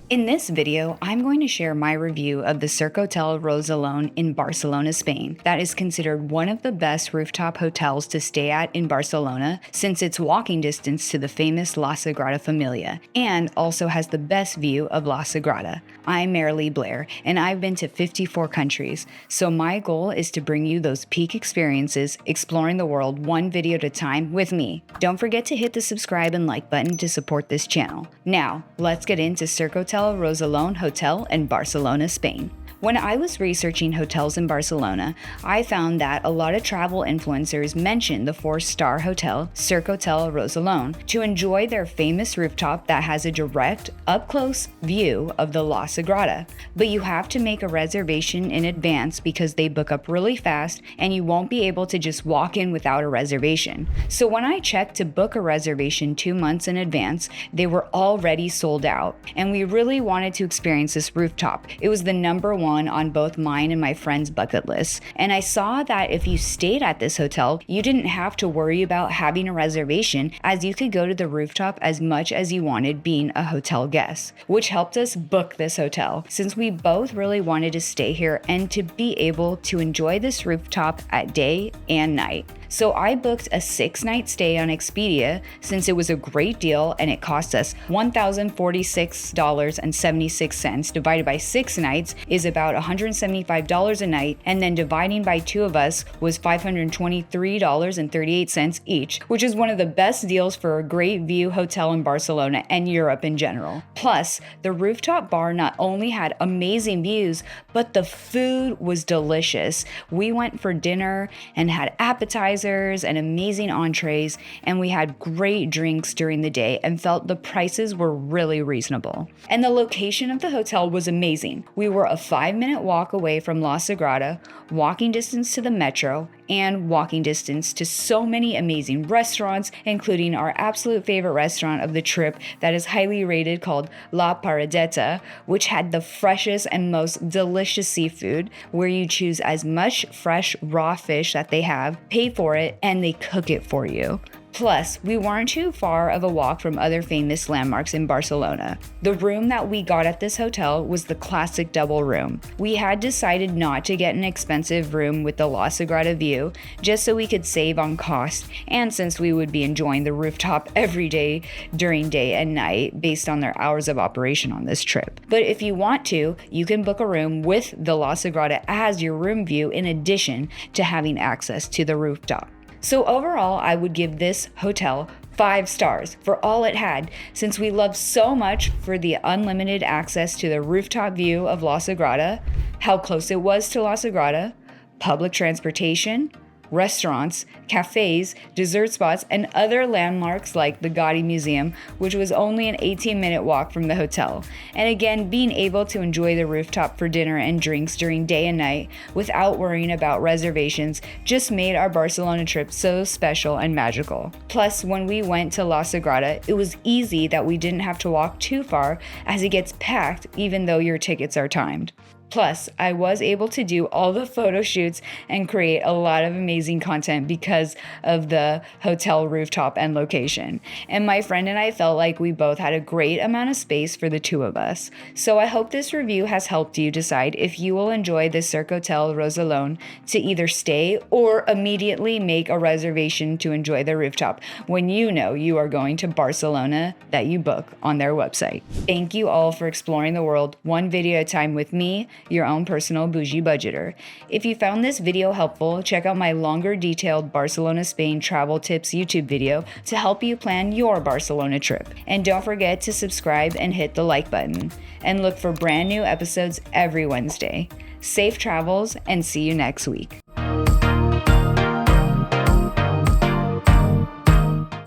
In this video, I'm going to share my review of the Sercotel Rosellón in Barcelona, Spain. That is considered one of the best rooftop hotels to stay at in Barcelona since it's walking distance to the famous La Sagrada Familia and also has the best view of La Sagrada. I'm Marilee Blair and I've been to 54 countries, so my goal is to bring you those peak experiences exploring the world one video at a time with me. Don't forget to hit the subscribe and like button to support this channel. Now, let's get into Sercotel Rosellón Hotel in Barcelona, Spain. When I was researching hotels in Barcelona, I found that a lot of travel influencers mentioned the 4-star hotel Sercotel Rosellón to enjoy their famous rooftop that has a direct, up-close view of the La Sagrada. But you have to make a reservation in advance because they book up really fast and you won't be able to just walk in without a reservation. So when I checked to book a reservation 2 months in advance, they were already sold out. And we really wanted to experience this rooftop. It was the #1 on both mine and my friend's bucket list. And I saw that if you stayed at this hotel, you didn't have to worry about having a reservation as you could go to the rooftop as much as you wanted being a hotel guest, which helped us book this hotel since we both really wanted to stay here and to be able to enjoy this rooftop at day and night. So I booked a 6-night stay on Expedia since it was a great deal and it cost us $1,046.76 divided by 6 nights is about $175 a night, and then dividing by 2 of us was $523.38 each, which is one of the best deals for a great view hotel in Barcelona and Europe in general. Plus, the rooftop bar not only had amazing views, but the food was delicious. We went for dinner and had appetizers and amazing entrees, and we had great drinks during the day and felt the prices were really reasonable. And the location of the hotel was amazing. We were a 5-minute walk away from La Sagrada, walking distance to the metro, and walking distance to so many amazing restaurants, including our absolute favorite restaurant of the trip that is highly rated called La Paradeta, which had the freshest and most delicious seafood, where you choose as much fresh raw fish that they have, pay for it, and they cook it for you. Plus, we weren't too far of a walk from other famous landmarks in Barcelona. The room that we got at this hotel was the classic double room. We had decided not to get an expensive room with the La Sagrada view, just so we could save on cost, and since we would be enjoying the rooftop every day during day and night based on their hours of operation on this trip. But if you want to, you can book a room with the La Sagrada as your room view in addition to having access to the rooftop. So overall, I would give this hotel 5 stars for all it had, since we loved so much for the unlimited access to the rooftop view of La Sagrada, how close it was to La Sagrada, public transportation, restaurants, cafes, dessert spots, and other landmarks like the Gaudi Museum, which was only an 18-minute walk from the hotel. And again, being able to enjoy the rooftop for dinner and drinks during day and night without worrying about reservations just made our Barcelona trip so special and magical. Plus, when we went to La Sagrada, it was easy that we didn't have to walk too far as it gets packed even though your tickets are timed. Plus, I was able to do all the photo shoots and create a lot of amazing content because of the hotel rooftop and location. And my friend and I felt like we both had a great amount of space for the 2 of us. So I hope this review has helped you decide if you will enjoy the Sercotel Rosellón to either stay or immediately make a reservation to enjoy the rooftop when you know you are going to Barcelona that you book on their website. Thank you all for exploring the world one video at a time with me, your own personal bougie budgeter. If you found this video helpful, check out my longer detailed Barcelona, Spain travel tips YouTube video to help you plan your Barcelona trip. And don't forget to subscribe and hit the like button. And look for brand new episodes every Wednesday. Safe travels and see you next week.